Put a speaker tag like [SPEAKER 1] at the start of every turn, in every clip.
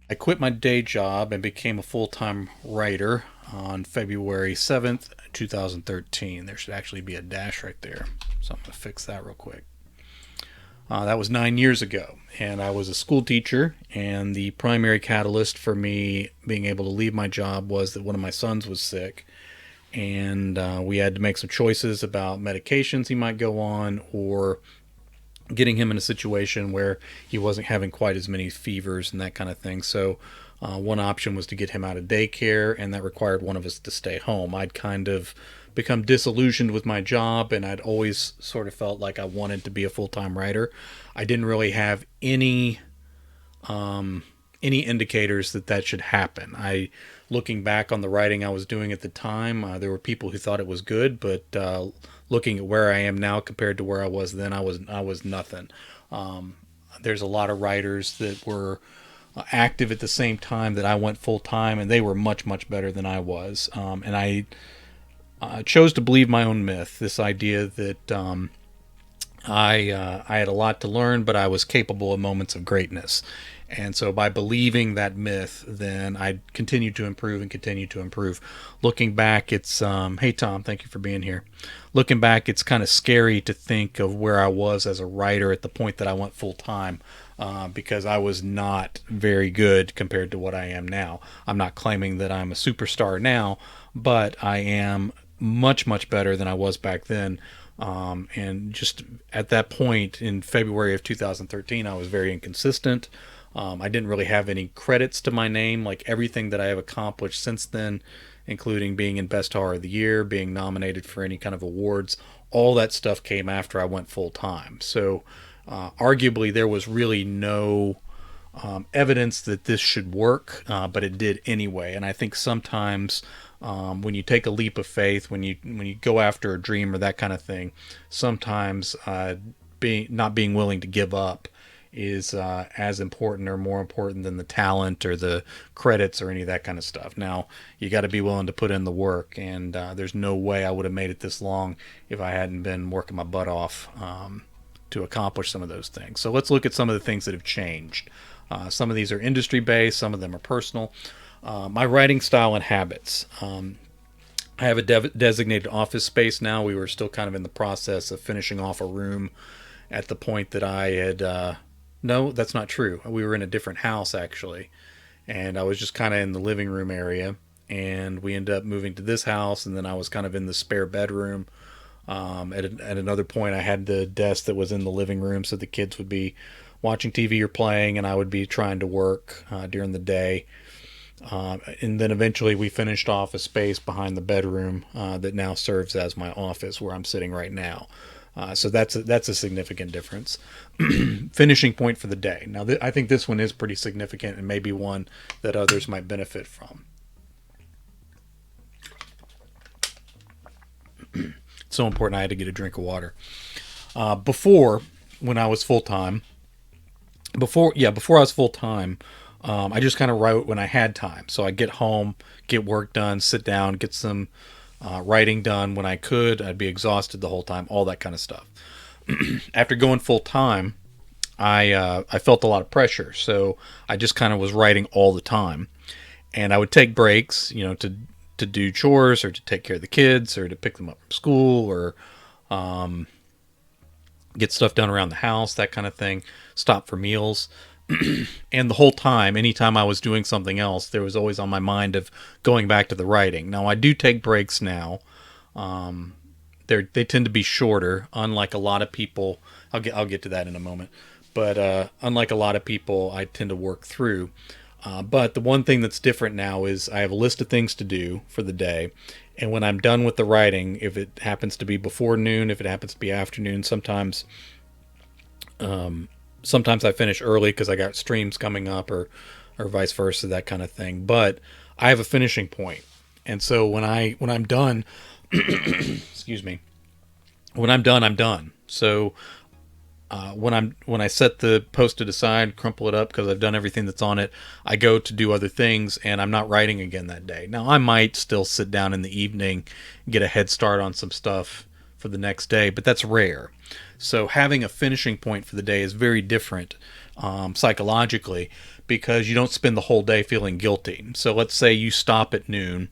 [SPEAKER 1] I quit my day job and became a full-time writer on February 7th, 2013. There should actually be a dash right there. So I'm going to fix that real quick. That was 9 years ago, and I was a school teacher. And the primary catalyst for me being able to leave my job was that one of my sons was sick, and we had to make some choices about medications he might go on, or getting him in a situation where he wasn't having quite as many fevers and that kind of thing. So one option was to get him out of daycare, and that required one of us to stay home. I'd kind of become disillusioned with my job, and I'd always sort of felt like I wanted to be a full-time writer. I didn't really have any indicators that that should happen. Looking back on the writing I was doing at the time, there were people who thought it was good, but looking at where I am now compared to where I was then, I was nothing. There's a lot of writers that were active at the same time that I went full time, and they were much better than I was. And I chose to believe my own myth, this idea that I had a lot to learn, but I was capable of moments of greatness. And so by believing that myth, then I continued to improve and continue to improve. Looking back, it's, hey Tom, thank you for being here. Looking back, it's kind of scary to think of where I was as a writer at the point that I went full time, because I was not very good compared to what I am now. I'm not claiming that I'm a superstar now, but I am much better than I was back then. And just at that point in February of 2013, I was very inconsistent. I didn't really have any credits to my name. Like everything that I have accomplished since then, including being in Best Horror of the Year, being nominated for any kind of awards, all that stuff came after I went full time. So arguably there was really no evidence that this should work, but it did anyway. And I think sometimes when you take a leap of faith, when you go after a dream or that kind of thing, sometimes being not being willing to give up is as important or more important than the talent or the credits or any of that kind of stuff. Now, you got to be willing to put in the work, and there's no way I would have made it this long if I hadn't been working my butt off to accomplish some of those things. So let's look at some of the things that have changed. Some of these are industry based, some of them are personal. My writing style and habits. I have a designated office space now. We were still kind of in the process of finishing off a room at the point that I had. No, that's not true. We were in a different house actually, and I was just kind of in the living room area. And we ended up moving to this house, and then I was kind of in the spare bedroom. At another point, I had the desk that was in the living room, so the kids would be watching TV or playing, and I would be trying to work during the day. And then eventually we finished off a space behind the bedroom that now serves as my office where I'm sitting right now. So that's a significant difference. Finishing point for the day. Now, I think this one is pretty significant and maybe one that others might benefit from. It's so important I had to get a drink of water. Before, when I was full time, before I was full time, I just kind of wrote when I had time. So I get home, get work done, sit down, get some writing done when I could. I'd be exhausted the whole time, all that kind of stuff. After going full time, I felt a lot of pressure, so I just kind of was writing all the time, and I would take breaks, to do chores or to take care of the kids or to pick them up from school or get stuff done around the house, that kind of thing. Stop for meals. And the whole time, anytime I was doing something else, there was always on my mind of going back to the writing. Now, I do take breaks now. They tend to be shorter, unlike a lot of people. I'll get to that in a moment. But unlike a lot of people, I tend to work through. But the one thing that's different now is I have a list of things to do for the day. And when I'm done with the writing, if it happens to be before noon, if it happens to be afternoon, sometimes I finish early because I got streams coming up or vice versa, that kind of thing. But I have a finishing point. And so when I'm done, excuse me, when I'm done, I'm done. So when I set the Post-it aside, crumple it up because I've done everything that's on it, I go to do other things, and I'm not writing again that day. Now, I might still sit down in the evening, get a head start on some stuff for the next day, but that's rare. So having a finishing point for the day is very different psychologically, because you don't spend the whole day feeling guilty. So let's say you stop at noon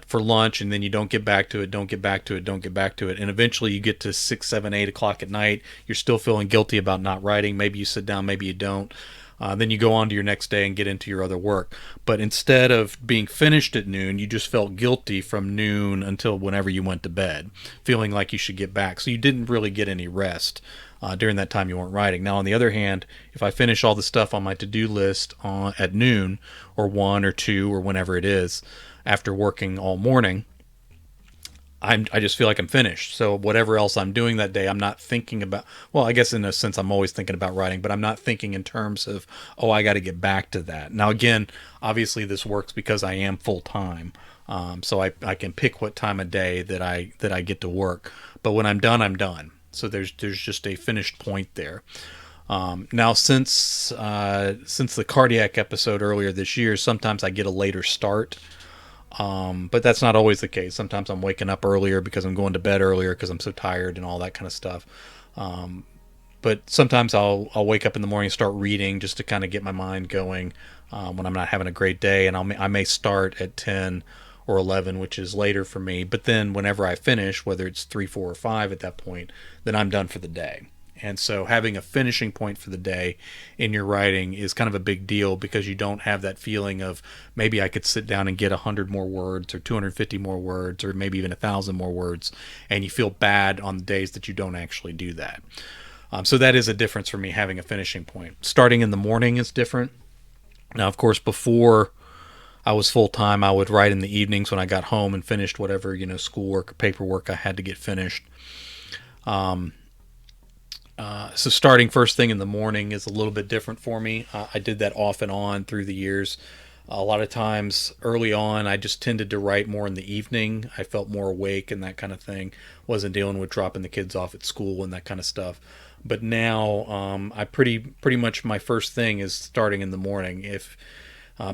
[SPEAKER 1] for lunch, and then you don't get back to it, don't get back to it, don't get back to it. And eventually you get to 6, 7, 8 o'clock at night. You're still feeling guilty about not writing. Maybe you sit down, maybe you don't. Then you go on to your next day and get into your other work. But instead of being finished at noon, you just felt guilty from noon until whenever you went to bed, feeling like you should get back. So you didn't really get any rest during that time you weren't writing. Now, on the other hand, if I finish all the stuff on my to-do list at noon or 1 or 2 or whenever it is, after working all morning, I just feel like I'm finished. So whatever else I'm doing that day, I'm not thinking about, well, I guess in a sense I'm always thinking about writing, but I'm not thinking in terms of, oh, I got to get back to that. Now, again, obviously this works because I am full-time. So I can pick what time of day that I get to work. But when I'm done, I'm done. So there's just a finished point there. Now, since the cardiac episode earlier this year, sometimes I get a later start. But that's not always the case. Sometimes I'm waking up earlier because I'm going to bed earlier because I'm so tired and all that kind of stuff. But sometimes I'll wake up in the morning and start reading just to kind of get my mind going when I'm not having a great day. And I may start at 10 or 11, which is later for me. But then whenever I finish, whether it's 3, 4, or 5 at that point, then I'm done for the day. And so having a finishing point for the day in your writing is kind of a big deal, because you don't have that feeling of maybe I could sit down and get 100 more words or 250 more words or maybe even 1,000 more words, and you feel bad on the days that you don't actually do that. So that is a difference for me, having a finishing point. Starting in the morning is different. Now, of course, before I was full-time, I would write in the evenings when I got home and finished whatever, schoolwork or paperwork I had to get finished. So starting first thing in the morning is a little bit different for me. I did that off and on through the years. A lot of times early on, I just tended to write more in the evening. I felt more awake and that kind of thing. Wasn't dealing with dropping the kids off at school and that kind of stuff. But now I pretty much my first thing is starting in the morning. If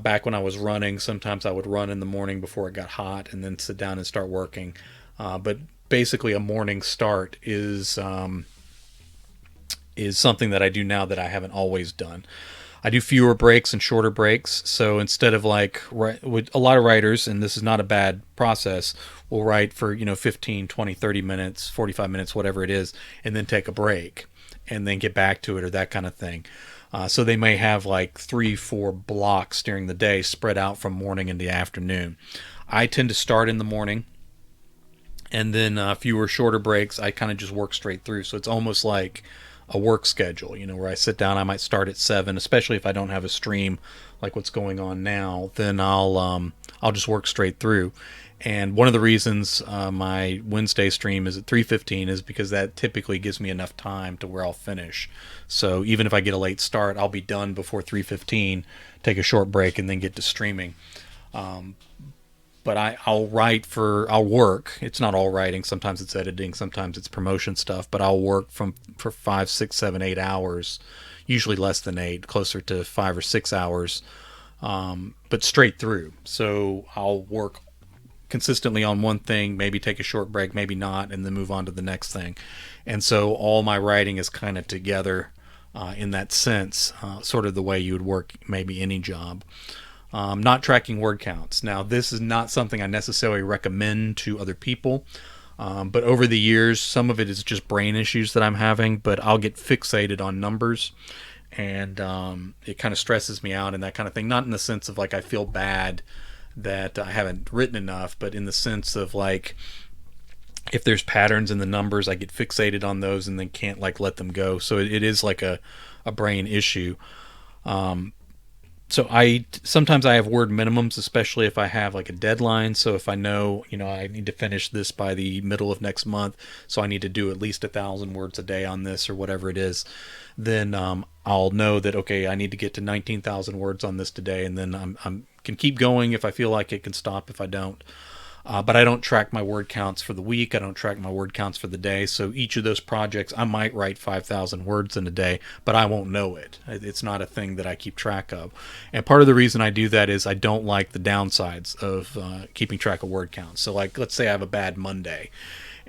[SPEAKER 1] back when I was running, sometimes I would run in the morning before it got hot and then sit down and start working. But basically a morning start is something that I do now that I haven't always done. I do fewer breaks and shorter breaks. So instead of with a lot of writers, and this is not a bad process, will write for 15, 20, 30 minutes, 45 minutes, whatever it is, and then take a break and then get back to it or that kind of thing. So they may have 3, 4 blocks during the day spread out from morning into afternoon. I tend to start in the morning, and then fewer shorter breaks. I kind of just work straight through. So it's almost like a work schedule, where I sit down. I might start at 7, especially if I don't have a stream like what's going on now. Then I'll just work straight through. And one of the reasons my Wednesday stream is at 3:15 is because that typically gives me enough time to where I'll finish. So even if I get a late start, I'll be done before 3:15, take a short break, and then get to streaming. But I'll work. It's not all writing. Sometimes it's editing. Sometimes it's promotion stuff. But I'll work for 5, 6, 7, 8 hours, usually less than 8, closer to 5 or 6 hours, but straight through. So I'll work consistently on one thing, maybe take a short break, maybe not, and then move on to the next thing. And so all my writing is kind of together in that sense, sort of the way you would work maybe any job. Not tracking word counts. Now, this is not something I necessarily recommend to other people, but over the years, some of it is just brain issues that I'm having, but I'll get fixated on numbers, and it kind of stresses me out and that kind of thing. Not in the sense of I feel bad that I haven't written enough, but in the sense of if there's patterns in the numbers, I get fixated on those and then can't let them go. So it is like a brain issue. So sometimes I have word minimums, especially if I have a deadline. So if I know, I need to finish this by the middle of next month, so I need to do at least 1,000 words a day on this or whatever it is, then I'll know that, okay, I need to get to 19,000 words on this today, and then I'm can keep going if I feel like it, can stop if I don't. But I don't track my word counts for the week. I don't track my word counts for the day. So each of those projects, I might write 5,000 words in a day, but I won't know it. It's not a thing that I keep track of. And part of the reason I do that is I don't like the downsides of keeping track of word counts. So let's say I have a bad Monday,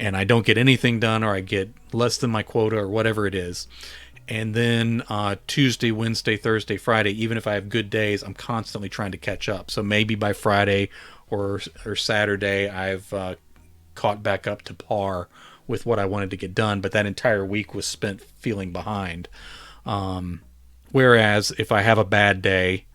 [SPEAKER 1] and I don't get anything done, or I get less than my quota, or whatever it is. And then Tuesday, Wednesday, Thursday, Friday, even if I have good days, I'm constantly trying to catch up. So maybe by Friday or Saturday, I've caught back up to par with what I wanted to get done, but that entire week was spent feeling behind. Whereas if I have a bad day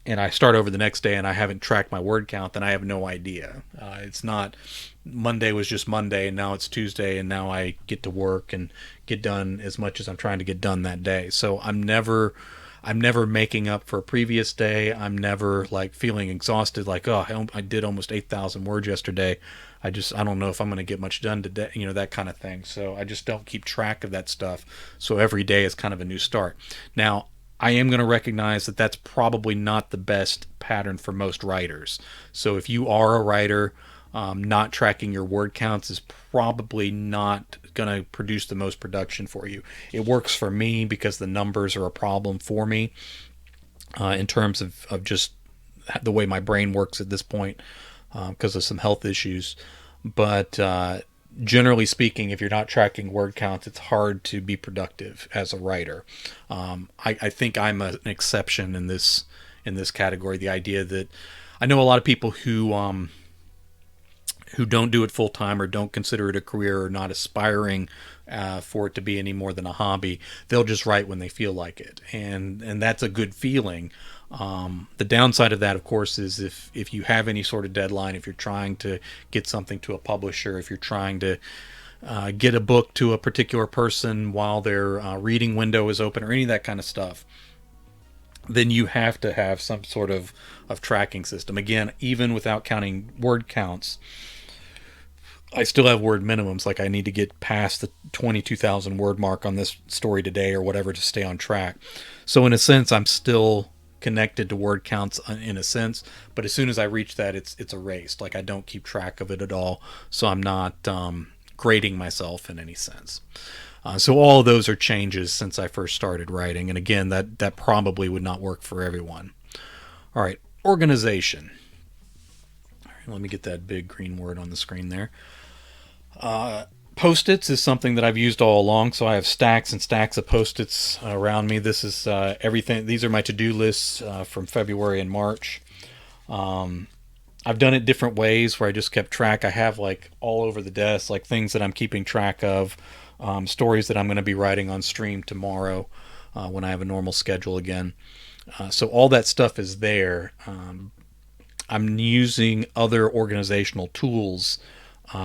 [SPEAKER 1] and I start over the next day and I haven't tracked my word count, then I have no idea. It's not Monday was just Monday and now it's Tuesday and now I get to work and get done as much as I'm trying to get done that day. So I'm never making up for a previous day. I'm never like feeling exhausted, like, oh, I did almost 8,000 words yesterday. I don't know if I'm going to get much done today, that kind of thing. So I just don't keep track of that stuff. So every day is kind of a new start. Now, I am going to recognize that that's probably not the best pattern for most writers. So if you are a writer, not tracking your word counts is probably not going to produce the most production for you. It works for me because the numbers are a problem for me in terms of just the way my brain works at this point because of some health issues. But generally speaking, if you're not tracking word counts, it's hard to be productive as a writer. I think I'm an exception in this category. The idea that I know a lot of people who don't do it full time or don't consider it a career or not aspiring for it to be any more than a hobby. They'll just write when they feel like it, and that's a good feeling. The downside of that, of course, is if you have any sort of deadline, if you're trying to get something to a publisher, if you're trying to get a book to a particular person while their reading window is open, or any of that kind of stuff, then you have to have some sort of tracking system. Again, even without counting word counts, I still have word minimums. Like I need to get past the 22,000 word mark on this story today or whatever to stay on track. So in a sense, I'm still connected to word counts in a sense, but as soon as I reach that, it's erased. Like I don't keep track of it at all. So I'm not grading myself in any sense. So all of those are changes since I first started writing. And again, that probably would not work for everyone. All right, organization. All right, let me get that big green word on the screen there. Post-its is something that I've used all along. So I have stacks and stacks of Post-its around me. This is everything. These are my to-do lists from February and March. I've done it different ways where I just kept track. I have like all over the desk, like things that I'm keeping track of. Stories that I'm going to be writing on stream tomorrow when I have a normal schedule again. So all that stuff is there. I'm using other organizational tools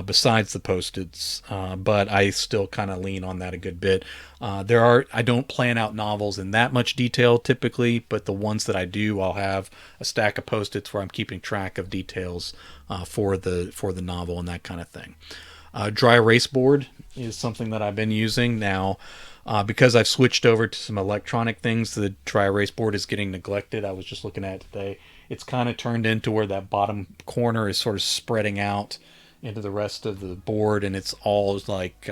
[SPEAKER 1] besides the Post-its, but I still kind of lean on that a good bit. I don't plan out novels in that much detail typically, but the ones that I do, I'll have a stack of Post-its where I'm keeping track of details for the novel and that kind of thing. Dry erase board is something that I've been using now. Because I've switched over to some electronic things, the dry erase board is getting neglected. I was just looking at it today. It's kind of turned into where that bottom corner is sort of spreading out into the rest of the board, and it's all like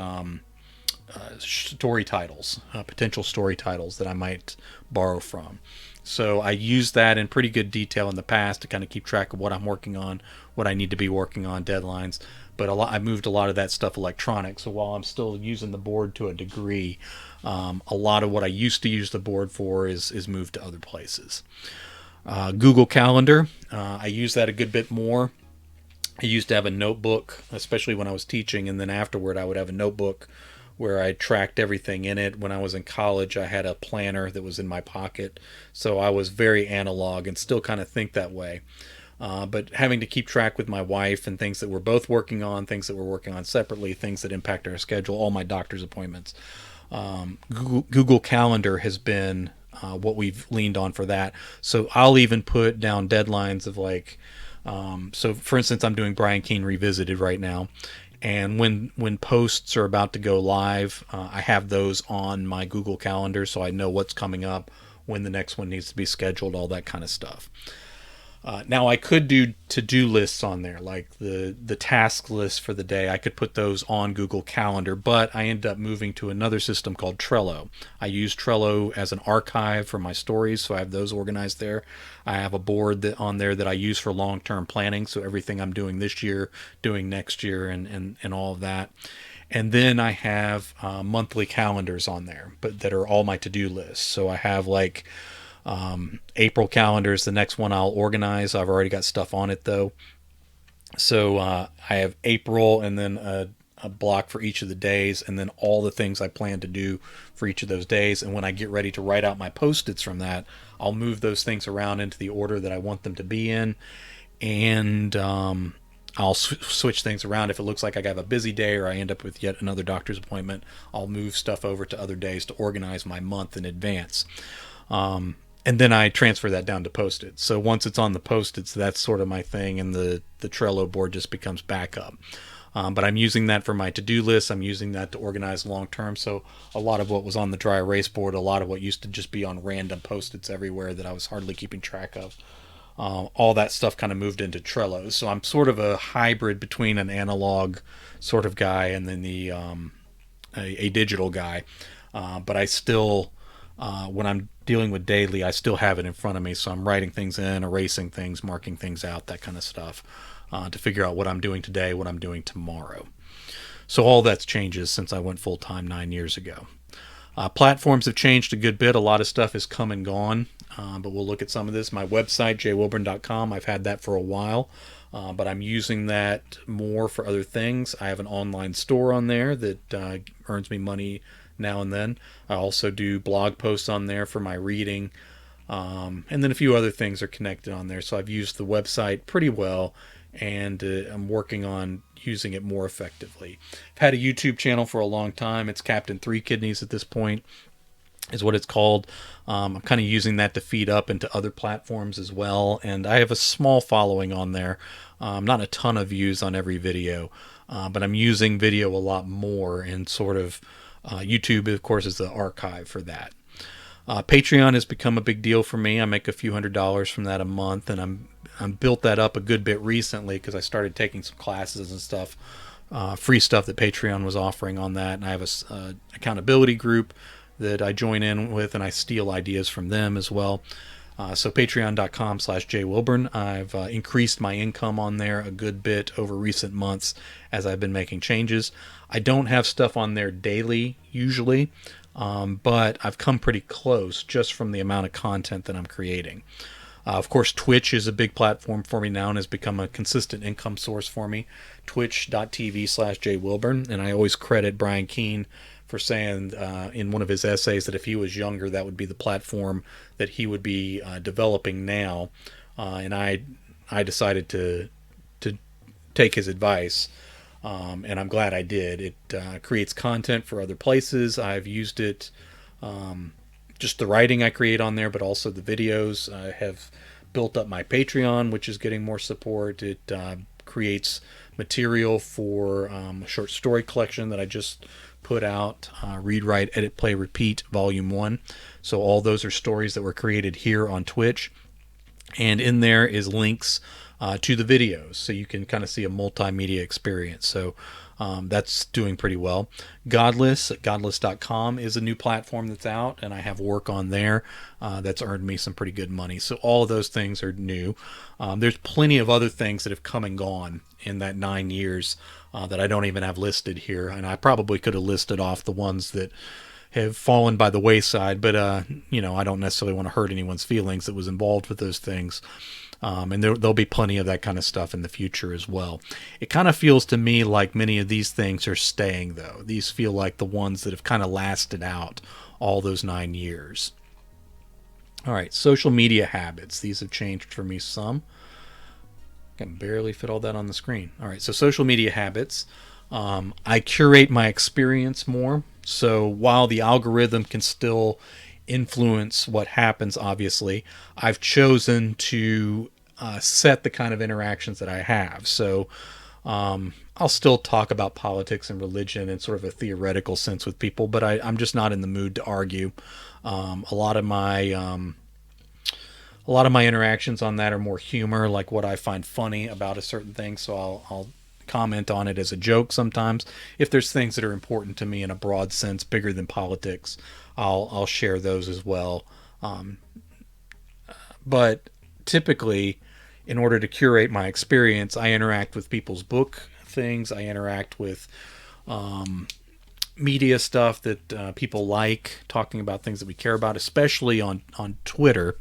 [SPEAKER 1] story titles, potential story titles that I might borrow from. So I used that in pretty good detail in the past to kind of keep track of what I'm working on, what I need to be working on, deadlines. But I moved a lot of that stuff electronic. So while I'm still using the board to a degree, a lot of what I used to use the board for is moved to other places. Google Calendar, I use that a good bit more. I used to have a notebook, especially when I was teaching, and then afterward I would have a notebook where I tracked everything in it. When I was in college, I had a planner that was in my pocket, so I was very analog and still kind of think that way. But having to keep track with my wife and things that we're both working on, things that we're working on separately, things that impact our schedule, all my doctor's appointments. Google Calendar has been what we've leaned on for that. So I'll even put down deadlines of like, so for instance, I'm doing Brian Keene Revisited right now. And when posts are about to go live, I have those on my Google Calendar so I know what's coming up, when the next one needs to be scheduled, all that kind of stuff. Now I could do to-do lists on there, like the task list for the day. I could put those on Google Calendar, but I ended up moving to another system called Trello. I use Trello as an archive for my stories, so I have those organized there. I have a board on there that I use for long-term planning, so everything I'm doing this year, doing next year, and all of that. And then I have monthly calendars on there, but that are all my to-do lists. So I have like April calendars. The next one I'll organize. I've already got stuff on it though. So I have April and then a block for each of the days, and then all the things I plan to do for each of those days. And when I get ready to write out my post-its from that, I'll move those things around into the order that I want them to be in. And I'll switch things around. If it looks like I have a busy day or I end up with yet another doctor's appointment, I'll move stuff over to other days to organize my month in advance. And then I transfer that down to Post-its. So once it's on the Post-its, that's sort of my thing, and the Trello board just becomes backup. But I'm using that for my to-do list. I'm using that to organize long-term. So a lot of what was on the dry erase board, a lot of what used to just be on random Post-its everywhere that I was hardly keeping track of, all that stuff kind of moved into Trello. So I'm sort of a hybrid between an analog sort of guy and then a digital guy. But I still, when I'm dealing with daily, I still have it in front of me. So I'm writing things in, erasing things, marking things out, that kind of stuff, to figure out what I'm doing today, what I'm doing tomorrow. So all that's changes since I went full-time 9 years ago. Platforms have changed a good bit. A lot of stuff has come and gone, but we'll look at some of this. My website, jwilburn.com, I've had that for a while, but I'm using that more for other things. I have an online store on there that earns me money now and then. I also do blog posts on there for my reading, and then a few other things are connected on there. So I've used the website pretty well, and I'm working on using it more effectively. I've had a YouTube channel for a long time. It's Captain Three Kidneys at this point, is what it's called. I'm kind of using that to feed up into other platforms as well, and I have a small following on there. Not a ton of views on every video, but I'm using video a lot more, and sort of YouTube, of course, is the archive for that. Patreon has become a big deal for me. I make a few $100s from that a month, and I'm built that up a good bit recently because I started taking some classes and stuff, free stuff that Patreon was offering on that. And I have a accountability group that I join in with, and I steal ideas from them as well. So patreon.com/jwilburn. I've increased my income on there a good bit over recent months as I've been making changes. I don't have stuff on there daily usually, but I've come pretty close just from the amount of content that I'm creating. Of course, Twitch is a big platform for me now and has become a consistent income source for me. Twitch.tv/jwilburn. And I always credit Brian Keene for saying in one of his essays that if he was younger, that would be the platform that he would be developing now. And I decided to take his advice, and I'm glad I did. It creates content for other places. I've used it, just the writing I create on there, but also the videos. I have built up my Patreon, which is getting more support. It creates material for a short story collection that I just put out, Read, Write, Edit, Play, Repeat, Volume 1. So all those are stories that were created here on Twitch. And in there is links to the videos, so you can kind of see a multimedia experience. So that's doing pretty well. Godless at godless.com is a new platform that's out, and I have work on there that's earned me some pretty good money. So all of those things are new. There's plenty of other things that have come and gone in that 9 years that I don't even have listed here, and I probably could have listed off the ones that have fallen by the wayside, but I don't necessarily want to hurt anyone's feelings that was involved with those things. And there'll be plenty of that kind of stuff in the future as well. It kind of feels to me like many of these things are staying, though. These feel like the ones that have kind of lasted out all those 9 years. All right, social media habits. These have changed for me some. I can barely fit all that on the screen. All right, so social media habits. I curate my experience more. So while the algorithm can still influence what happens, obviously, I've chosen to set the kind of interactions that I have. So I'll still talk about politics and religion in sort of a theoretical sense with people, but I'm just not in the mood to argue. A lot of A lot of my interactions on that are more humor, like what I find funny about a certain thing. So I'll comment on it as a joke sometimes. If there's things that are important to me in a broad sense, bigger than politics, I'll share those as well. Um, but typically, in order to curate my experience, I interact with people's book things. I interact with media stuff that people like, talking about things that we care about, especially on Twitter,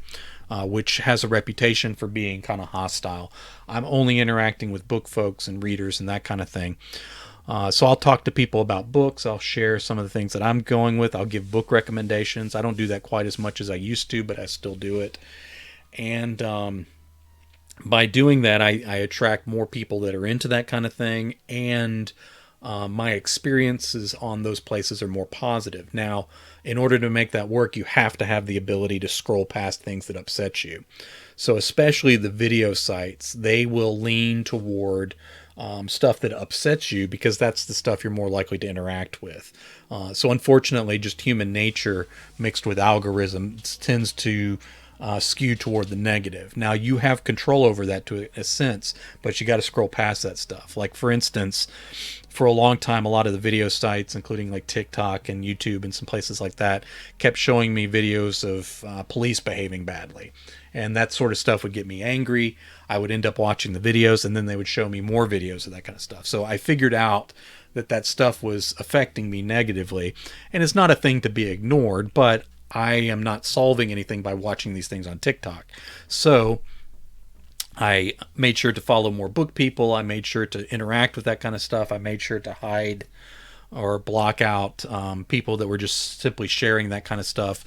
[SPEAKER 1] which has a reputation for being kind of hostile. I'm only interacting with book folks and readers and that kind of thing. So I'll talk to people about books. I'll share some of the things that I'm going with. I'll give book recommendations. I don't do that quite as much as I used to, but I still do it. And by doing that, I attract more people that are into that kind of thing, and my experiences on those places are more positive. Now, in order to make that work, you have to have the ability to scroll past things that upset you. So, especially the video sites, they will lean toward stuff that upsets you because that's the stuff you're more likely to interact with. So, unfortunately, just human nature mixed with algorithms tends to skew toward the negative. Now, you have control over that to a sense, but you got to scroll past that stuff. Like, for instance, for a long time, a lot of the video sites, including like TikTok and YouTube and some places like that, kept showing me videos of police behaving badly. And that sort of stuff would get me angry. I would end up watching the videos, and then they would show me more videos of that kind of stuff. So I figured out that that stuff was affecting me negatively. And it's not a thing to be ignored, but I am not solving anything by watching these things on TikTok. So I made sure to follow more book people. I made sure to interact with that kind of stuff. I made sure to hide or block out people that were just simply sharing that kind of stuff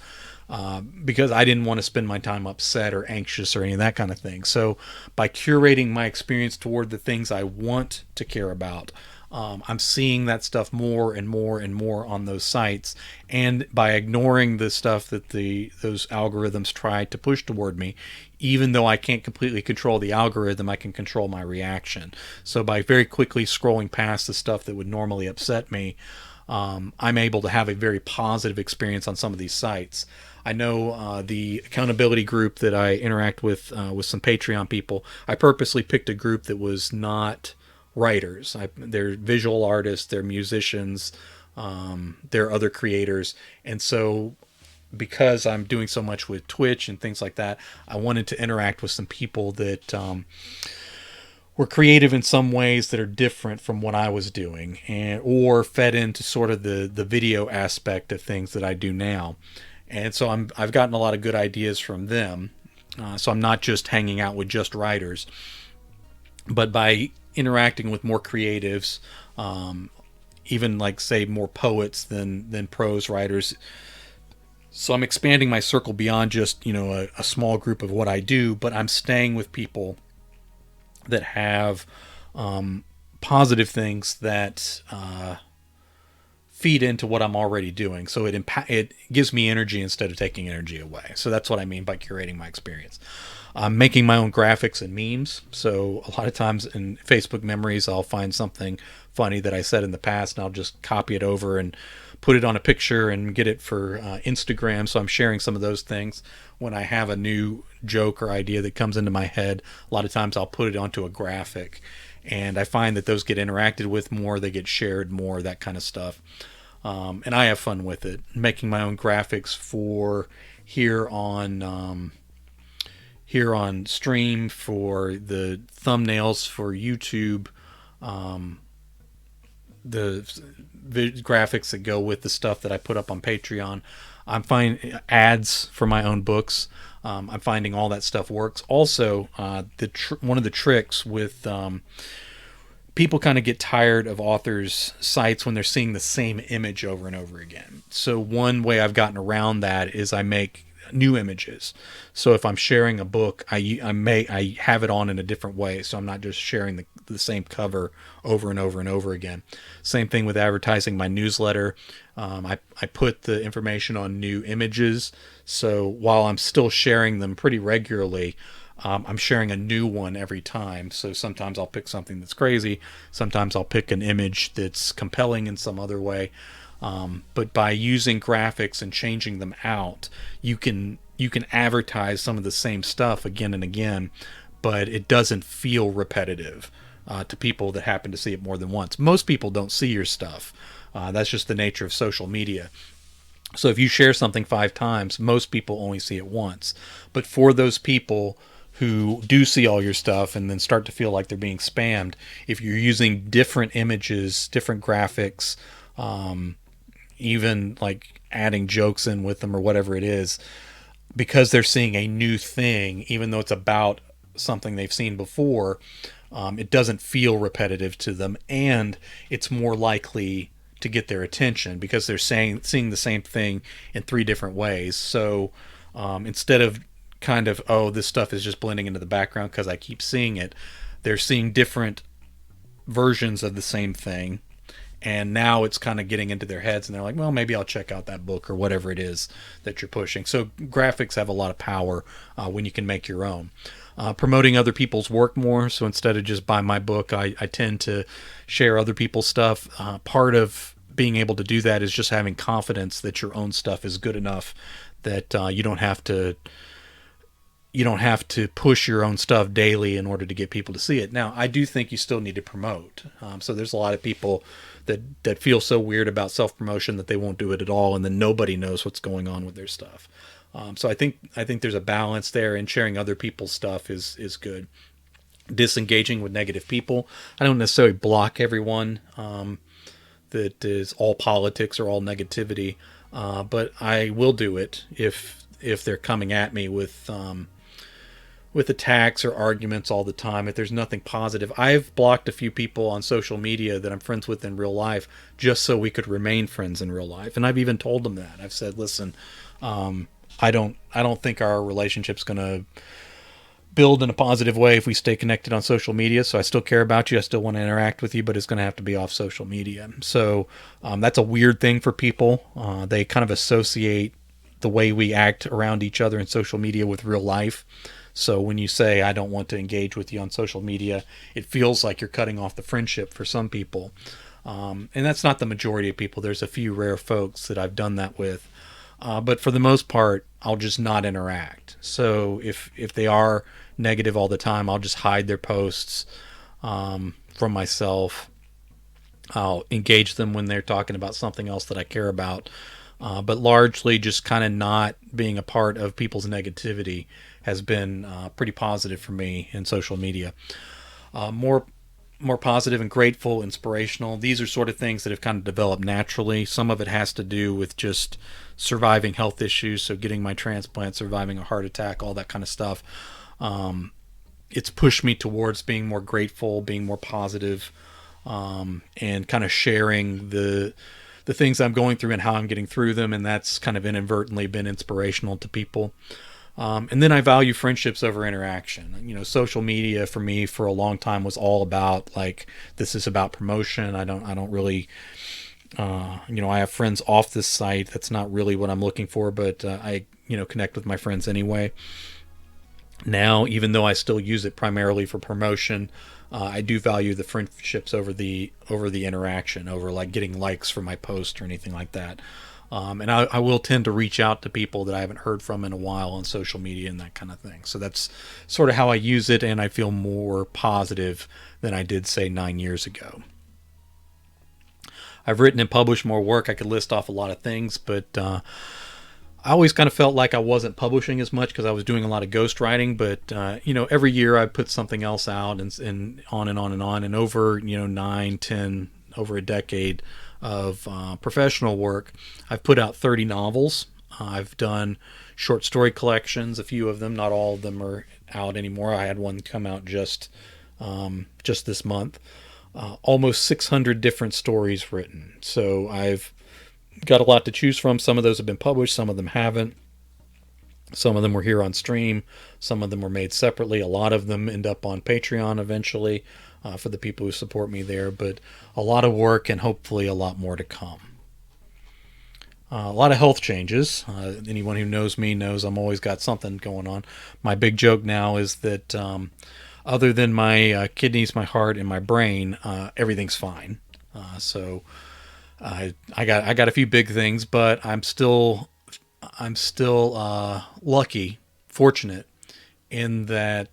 [SPEAKER 1] because I didn't want to spend my time upset or anxious or any of that kind of thing. So by curating my experience toward the things I want to care about, I'm seeing that stuff more and more and more on those sites, and by ignoring the stuff that those algorithms try to push toward me, even though I can't completely control the algorithm, I can control my reaction. So by very quickly scrolling past the stuff that would normally upset me, I'm able to have a very positive experience on some of these sites. I know the accountability group that I interact with some Patreon people, I purposely picked a group that was not writers. They're visual artists, they're musicians, they're other creators. And so because I'm doing so much with Twitch and things like that, I wanted to interact with some people that were creative in some ways that are different from what I was doing, and or fed into sort of the video aspect of things that I do now. And so I've gotten a lot of good ideas from them. So I'm not just hanging out with just writers, but by interacting with more creatives, even like say more poets than prose writers. So I'm expanding my circle beyond just, a small group of what I do, but I'm staying with people that have positive things that feed into what I'm already doing. So it gives me energy instead of taking energy away. So that's what I mean by curating my experience. I'm making my own graphics and memes. So a lot of times in Facebook memories, I'll find something funny that I said in the past, and I'll just copy it over and put it on a picture and get it for Instagram. So I'm sharing some of those things. When I have a new joke or idea that comes into my head, a lot of times I'll put it onto a graphic. And I find that those get interacted with more, they get shared more, that kind of stuff. And I have fun with it. Making my own graphics for here on stream, for the thumbnails for YouTube, the graphics that go with the stuff that I put up on Patreon. I'm finding ads for my own books. I'm finding all that stuff works. Also, one of the tricks with people kind of get tired of authors' sites when they're seeing the same image over and over again. So one way I've gotten around that is I make new images. So if I'm sharing a book, I have it on in a different way, so I'm not just sharing the same cover over and over and over again. Same thing with advertising my newsletter. I put the information on new images, so while I'm still sharing them pretty regularly, I'm sharing a new one every time. So sometimes I'll pick something that's crazy. Sometimes I'll pick an image that's compelling in some other way. But by using graphics and changing them out, you can advertise some of the same stuff again and again, but it doesn't feel repetitive to people that happen to see it more than once. Most people don't see your stuff. That's just the nature of social media. So if you share something 5 times, most people only see it once. But for those people who do see all your stuff and then start to feel like they're being spammed, if you're using different images, different graphics, even like adding jokes in with them or whatever it is, because they're seeing a new thing, even though it's about something they've seen before, it doesn't feel repetitive to them, and it's more likely to get their attention because they're seeing the same thing in 3 different ways. So instead of kind of, oh, this stuff is just blending into the background because I keep seeing it, they're seeing different versions of the same thing, and now it's kind of getting into their heads and they're like, well, maybe I'll check out that book or whatever it is that you're pushing. So graphics have a lot of power when you can make your own. Promoting other people's work more. So instead of just buy my book, I tend to share other people's stuff. Part of being able to do that is just having confidence that your own stuff is good enough that you don't have to push your own stuff daily in order to get people to see it. Now, I do think you still need to promote. So there's a lot of people that feel so weird about self-promotion that they won't do it at all, and then nobody knows what's going on with their stuff. So I think there's a balance there, and sharing other people's stuff is good. Disengaging with negative people. I don't necessarily block everyone that is all politics or all negativity, but I will do it if they're coming at me with attacks or arguments all the time. If there's nothing positive, I've blocked a few people on social media that I'm friends with in real life just so we could remain friends in real life. And I've even told them that. I've said, listen, I don't think our relationship's going to build in a positive way if we stay connected on social media. So I still care about you. I still want to interact with you, but it's going to have to be off social media. So that's a weird thing for people. They kind of associate the way we act around each other in social media with real life. So when you say, I don't want to engage with you on social media, it feels like you're cutting off the friendship for some people. And that's not the majority of people. There's a few rare folks that I've done that with. But for the most part, I'll just not interact. So if they are negative all the time, I'll just hide their posts from myself. I'll engage them when they're talking about something else that I care about. But largely just kind of not being a part of people's negativity has been pretty positive for me in social media. More positive and grateful, inspirational. These are sort of things that have kind of developed naturally. Some of it has to do with just surviving health issues, so getting my transplant, surviving a heart attack, all that kind of stuff. It's pushed me towards being more grateful, being more positive, and kind of sharing the things I'm going through and how I'm getting through them, and that's kind of inadvertently been inspirational to people. And then I value friendships over interaction. Social media for me for a long time was all about like, this is about promotion. I don't really, I have friends off this site. That's not really what I'm looking for, but I connect with my friends anyway. Now, even though I still use it primarily for promotion, I do value the friendships over the interaction, over like getting likes for my post or anything like that. And I will tend to reach out to people that I haven't heard from in a while on social media and that kind of thing. So that's sort of how I use it, and I feel more positive than I did, say, 9 years ago. I've written and published more work. I could list off a lot of things, but I always kind of felt like I wasn't publishing as much because I was doing a lot of ghostwriting. But every year I put something else out, and on and on and on. And over 9, 10, over a decade of professional work, I've put out 30 novels. I've done short story collections, a few of them. Not all of them are out anymore. I had one come out just this month. Almost 600 different stories written. So I've got a lot to choose from. Some of those have been published, some of them haven't. Some of them were here on stream. Some of them were made separately. A lot of them end up on Patreon eventually for the people who support me there. But a lot of work and hopefully a lot more to come. A lot of health changes. Anyone who knows me knows I'm always got something going on. My big joke now is that other than my kidneys, my heart, and my brain, everything's fine. So I got a few big things, but I'm still lucky, fortunate in that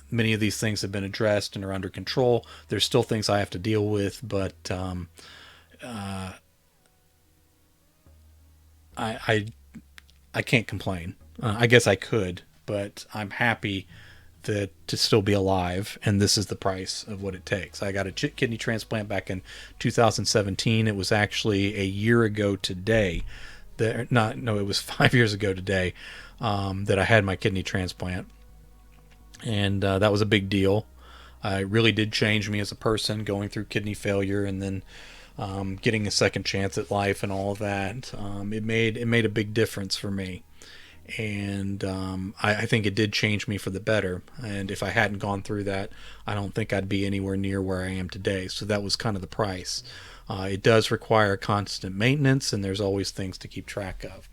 [SPEAKER 1] many of these things have been addressed and are under control. There's still things I have to deal with, but I, I I can't complain. I guess I could, but I'm happy that to still be alive, and this is the price of what it takes. I got a kidney transplant back in 2017. It was actually a year ago today. That not no, it was 5 years ago today that I had my kidney transplant, and that was a big deal. It really did change me as a person, going through kidney failure and then getting a second chance at life and all of that. It made a big difference for me, and I think it did change me for the better. And if I hadn't gone through that, I don't think I'd be anywhere near where I am today. So that was kind of the price. It does require constant maintenance, and there's always things to keep track of.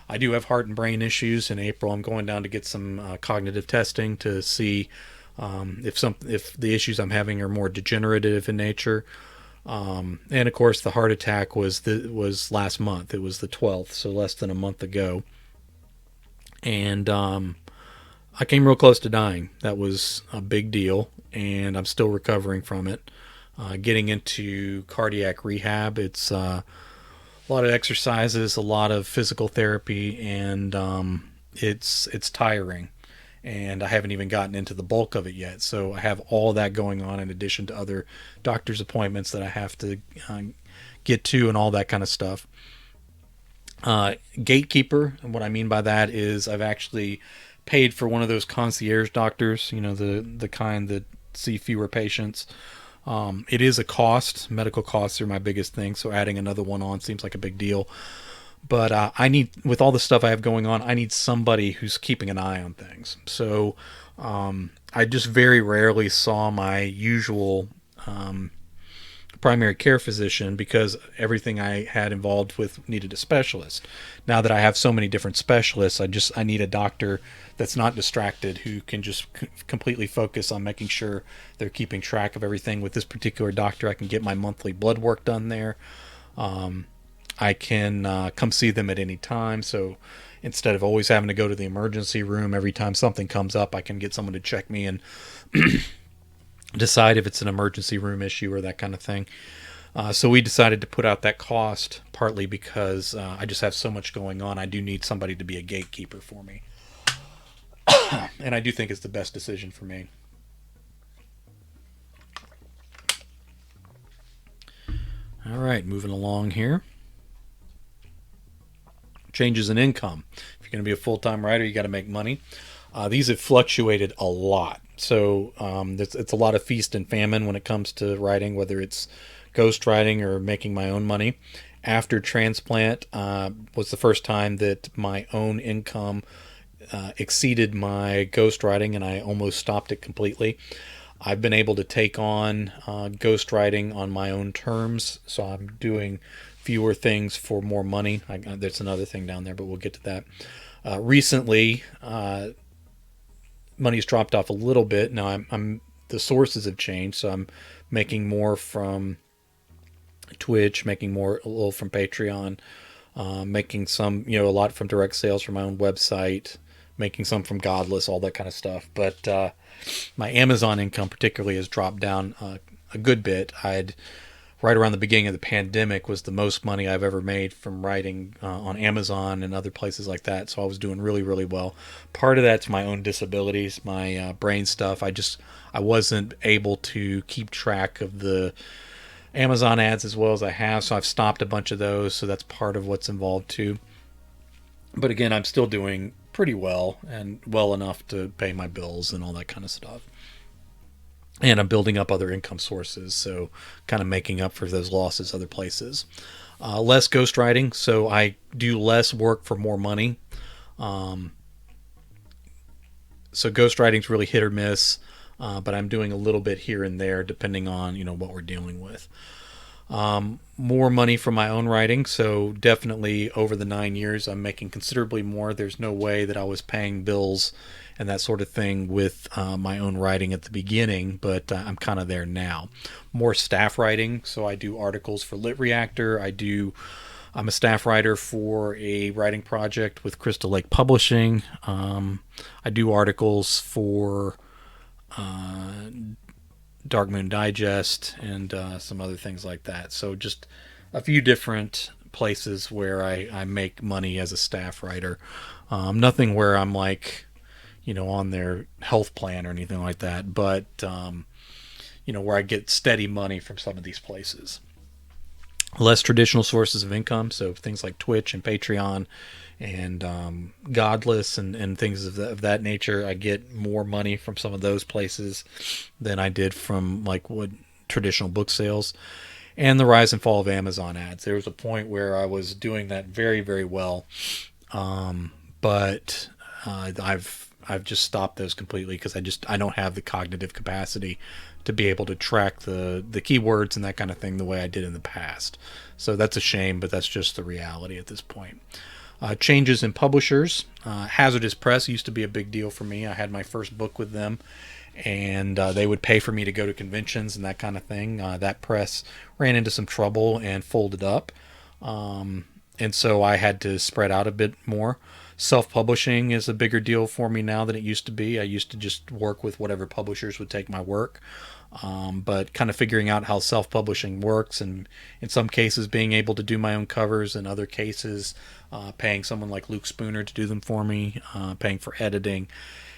[SPEAKER 1] I do have heart and brain issues. In April, I'm going down to get some cognitive testing to see if the issues I'm having are more degenerative in nature. And of course, the heart attack was last month. It was the 12th, so less than a month ago. And I came real close to dying. That was a big deal, and I'm still recovering from it. Getting into cardiac rehab, it's a lot of exercises, a lot of physical therapy, and it's tiring. And I haven't even gotten into the bulk of it yet. So I have all that going on in addition to other doctor's appointments that I have to get to and all that kind of stuff. Gatekeeper, and what I mean by that is I've actually paid for one of those concierge doctors, the kind that see fewer patients. It is a cost. Medical costs are my biggest thing, so adding another one on seems like a big deal. But I need, with all the stuff I have going on, I need somebody who's keeping an eye on things. So I just very rarely saw my usual primary care physician because everything I had involved with needed a specialist. Now that I have so many different specialists, I need a doctor that's not distracted, who can just completely focus on making sure they're keeping track of everything. With this particular doctor, I can get my monthly blood work done there. I can come see them at any time. So instead of always having to go to the emergency room every time something comes up, I can get someone to check me and decide if it's an emergency room issue or that kind of thing. So we decided to put out that cost, partly because I just have so much going on. I do need somebody to be a gatekeeper for me. And I do think it's the best decision for me. All right, moving along here. Changes in income. If you're going to be a full-time writer, you got to make money. These have fluctuated a lot. So it's a lot of feast and famine when it comes to writing, whether it's ghostwriting or making my own money. After transplant was the first time that my own income exceeded my ghostwriting, and I almost stopped it completely. I've been able to take on ghostwriting on my own terms, so I'm doing fewer things for more money. There's another thing down there, but we'll get to that. Recently, money's dropped off a little bit. Now the sources have changed, so I'm making more from Twitch, making a little from Patreon, making some, a lot from direct sales from my own website, making some from Godless, all that kind of stuff. But my Amazon income particularly has dropped down a good bit. Right around the beginning of the pandemic was the most money I've ever made from writing on Amazon and other places like that. So I was doing really, really well. Part of that's my own disabilities, my brain stuff. I wasn't able to keep track of the Amazon ads as well as I have, so I've stopped a bunch of those. So that's part of what's involved too. But again, I'm still doing pretty well, and well enough to pay my bills and all that kind of stuff. And I'm building up other income sources, so kind of making up for those losses other places. Less ghostwriting, so I do less work for more money. So ghostwriting's really hit or miss, but I'm doing a little bit here and there depending on what we're dealing with. More money from my own writing. So definitely over the 9 years, I'm making considerably more. There's no way that I was paying bills and that sort of thing with my own writing at the beginning, but I'm kind of there now. More staff writing. So I do articles for Lit Reactor. I'm a staff writer for a writing project with Crystal Lake Publishing. I do articles for Dark Moon Digest and some other things like that. So just a few different places where I make money as a staff writer. Nothing where I'm like, on their health plan or anything like that, but, where I get steady money from some of these places. Less traditional sources of income, so things like Twitch and Patreon and Godless and things of that nature. I get more money from some of those places than I did from like what traditional book sales. And the rise and fall of Amazon ads. There was a point where I was doing that very, very well, but I've just stopped those completely because I don't have the cognitive capacity to be able to track the keywords and that kind of thing the way I did in the past. So that's a shame, but that's just the reality at this point. Changes in publishers. Hazardous Press used to be a big deal for me. I had my first book with them, and they would pay for me to go to conventions and that kind of thing. That press ran into some trouble and folded up. And so I had to spread out a bit more. Self-publishing is a bigger deal for me now than it used to be. I used to just work with whatever publishers would take my work. But kind of figuring out how self-publishing works, and in some cases being able to do my own covers, in other cases paying someone like Luke Spooner to do them for me, paying for editing,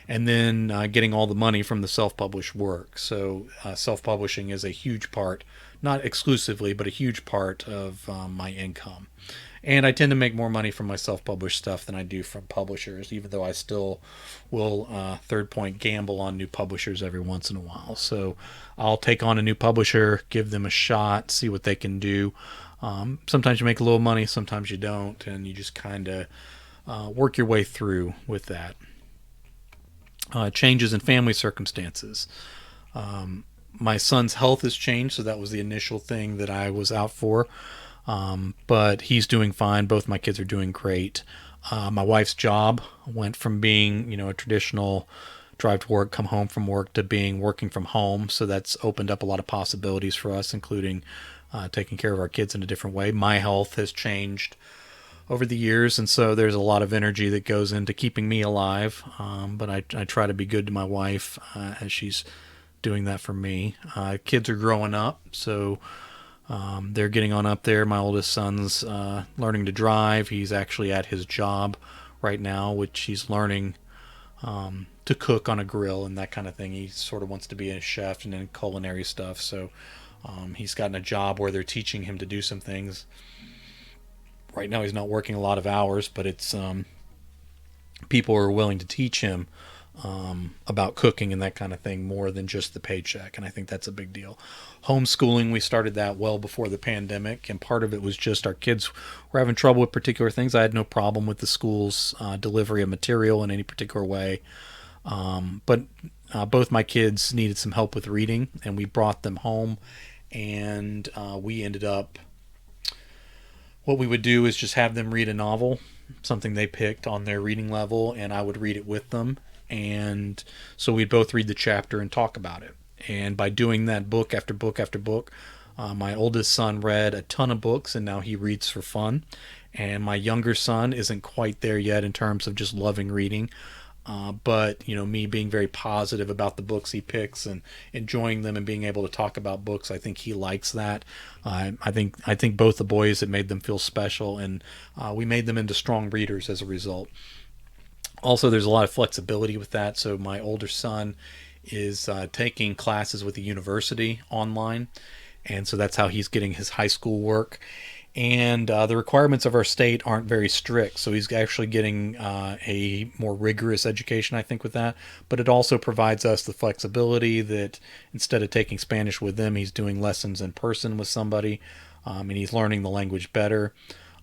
[SPEAKER 1] and then getting all the money from the self-published work. So self-publishing is a huge part, not exclusively, but a huge part of my income. And I tend to make more money from my self-published stuff than I do from publishers, even though I still will, third point, gamble on new publishers every once in a while. So I'll take on a new publisher, give them a shot, see what they can do. Sometimes you make a little money, sometimes you don't, and you just kind of work your way through with that. Changes in family circumstances. My son's health has changed, so that was the initial thing that I was out for. But he's doing fine. Both my kids are doing great. My wife's job went from being, a traditional drive to work, come home from work, to being working from home. So that's opened up a lot of possibilities for us, including taking care of our kids in a different way. My health has changed over the years, and so there's a lot of energy that goes into keeping me alive. But I try to be good to my wife as she's doing that for me. Kids are growing up, so they're getting on up there. My oldest son's learning to drive. He's actually at his job right now, which he's learning to cook on a grill and that kind of thing. He sort of wants to be a chef and in culinary stuff. So he's gotten a job where they're teaching him to do some things. Right now he's not working a lot of hours, but it's people are willing to teach him about cooking and that kind of thing more than just the paycheck, and I think that's a big deal. Homeschooling, we started that well before the pandemic, and part of it was just our kids were having trouble with particular things. I had no problem with the school's delivery of material in any particular way, but both my kids needed some help with reading, and we brought them home, and we ended up, what we would do is just have them read a novel, something they picked on their reading level, and I would read it with them. And so we'd both read the chapter and talk about it. And by doing that, book after book after book, my oldest son read a ton of books, and now he reads for fun. And my younger son isn't quite there yet in terms of just loving reading. But me being very positive about the books he picks and enjoying them and being able to talk about books, I think he likes that. I think both the boys, it made them feel special, and we made them into strong readers as a result. Also, there's a lot of flexibility with that. So my older son is taking classes with the university online, and so that's how he's getting his high school work. And the requirements of our state aren't very strict, so he's actually getting a more rigorous education, I think, with that. But it also provides us the flexibility that instead of taking Spanish with them, he's doing lessons in person with somebody, and he's learning the language better.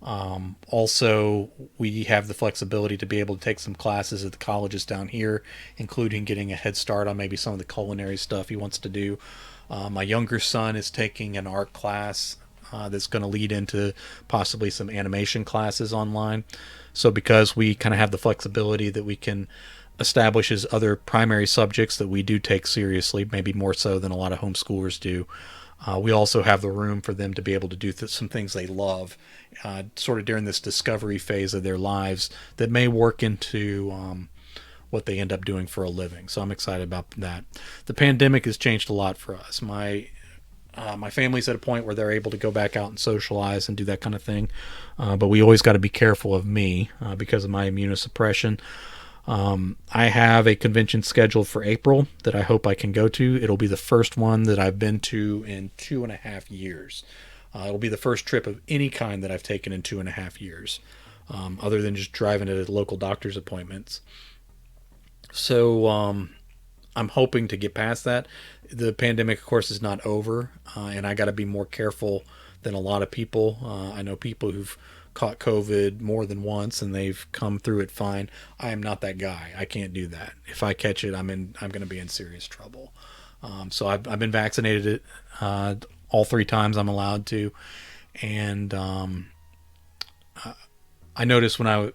[SPEAKER 1] Also, we have the flexibility to be able to take some classes at the colleges down here, including getting a head start on maybe some of the culinary stuff he wants to do. My younger son is taking an art class that's going to lead into possibly some animation classes online. So because we kind of have the flexibility that we can establish as other primary subjects that we do take seriously, maybe more so than a lot of homeschoolers do, we also have the room for them to be able to do some things they love, sort of during this discovery phase of their lives that may work into what they end up doing for a living. So I'm excited about that. The pandemic has changed a lot for us. My family's at a point where they're able to go back out and socialize and do that kind of thing, but we always got to be careful of me because of my immunosuppression. I have a convention scheduled for April that I hope I can go to. It'll be the first one that I've been to in 2.5 years. It'll be the first trip of any kind that I've taken in 2.5 years, other than just driving to local doctor's appointments. So I'm hoping to get past that. The pandemic, of course, is not over, and I got to be more careful than a lot of people. I know people who've caught COVID more than once and they've come through it fine. I am not that guy. I can't do that. If I catch it, I'm going to be in serious trouble. So I've been vaccinated all 3 times I'm allowed to, and I noticed when I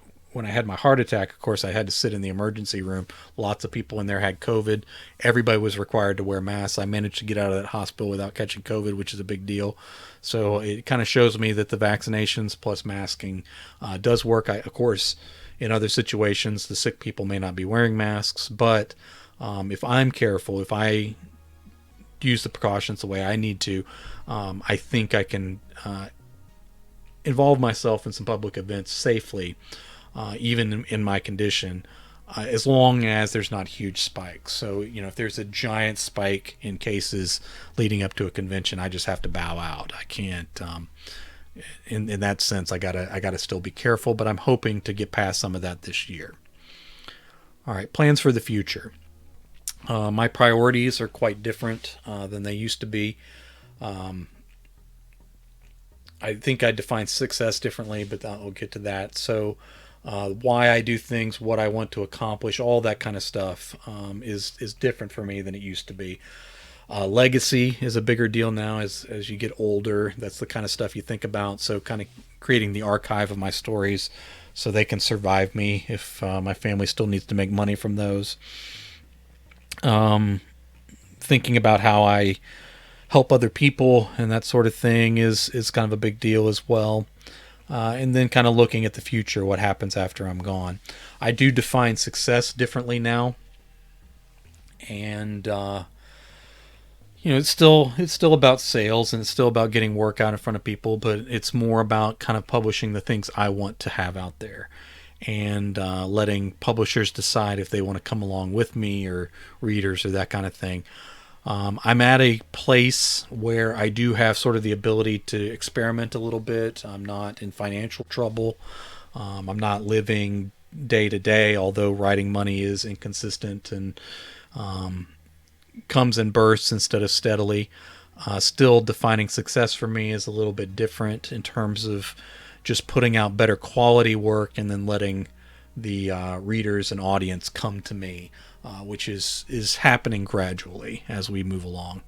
[SPEAKER 1] had my heart attack, of course, I had to sit in the emergency room. Lots of people in there had COVID. Everybody was required to wear masks. I managed to get out of that hospital without catching COVID, which is a big deal. So it kind of shows me that the vaccinations plus masking does work. Of course, in other situations, the sick people may not be wearing masks, but if I'm careful, if I use the precautions the way I need to, I think I can involve myself in some public events safely. Even in my condition, as long as there's not huge spikes. So, if there's a giant spike in cases leading up to a convention, I just have to bow out. I can't, in that sense, I gotta still be careful, but I'm hoping to get past some of that this year. All right, plans for the future. My priorities are quite different than they used to be. I think I define success differently, but I'll get to that. So, why I do things, what I want to accomplish, all that kind of stuff is different for me than it used to be. Legacy is a bigger deal now as you get older. That's the kind of stuff you think about. So kind of creating the archive of my stories so they can survive me if my family still needs to make money from those. Thinking about how I help other people and that sort of thing is kind of a big deal as well. And then kind of looking at the future, what happens after I'm gone. I do define success differently now, and it's still about sales and it's still about getting work out in front of people, but it's more about kind of publishing the things I want to have out there, and letting publishers decide if they want to come along with me or readers or that kind of thing. I'm at a place where I do have sort of the ability to experiment a little bit. I'm not in financial trouble. I'm not living day to day, although writing money is inconsistent and comes in bursts instead of steadily. Still, defining success for me is a little bit different in terms of just putting out better quality work and then letting the readers and audience come to me. Which is happening gradually as we move along.